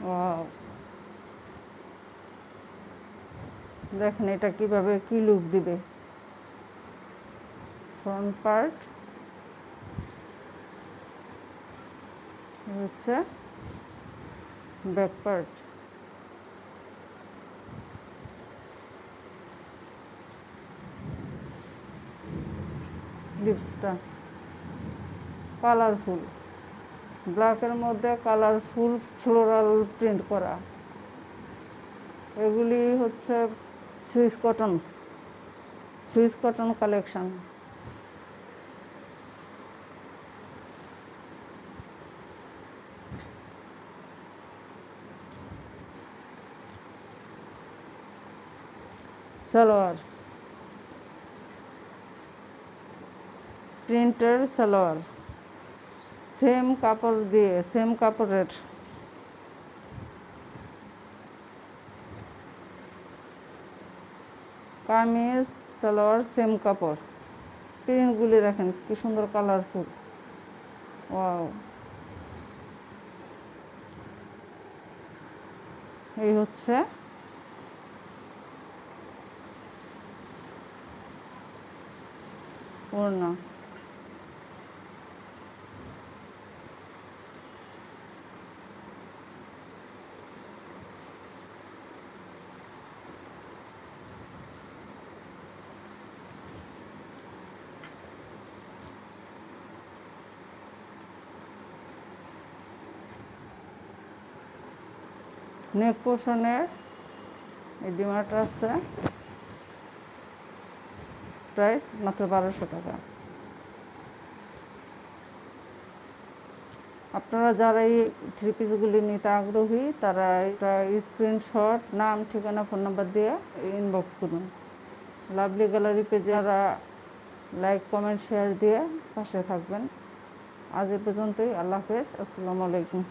Wow, দেখেন এটা কিভাবে কি লুক দিবে। ফ্রন্ট পার্ট হচ্ছে ব্যাক পার্ট। স্লিভসটা কালারফুল, ব্ল্যাকের মধ্যে কালারফুল ফ্লোরাল প্রিন্ট করা। এগুলি হচ্ছে সুইস কটন কালেকশন। সালোয়ার, প্রিন্টের সালোয়ার, সেম কাপড় দিয়ে সেম কাপড়ের। কামিজ সালোয়ার সেম কাপড়। প্রিন্টগুলি দেখেন কি সুন্দর কালারফুল। ওয়াও, এই হচ্ছে ওড়না। নেক পোর্শনের এই ডিমার্ট আছে, প্রাইস মাত্র 1200 টাকা। আপনারা যারা এই থ্রি পিসগুলি নিতে আগ্রহী তারা এটা স্ক্রিনশট, নাম, ঠিকানা, ফোন নাম্বার দিয়ে ইনবক্স করুন। লাভলি গ্যালারি পেজে যারা লাইক, কমেন্ট, শেয়ার দিয়ে পাশে থাকবেন। আজ এ পর্যন্তই। আল্লাহ হাফেজ, আসসালামু আলাইকুম।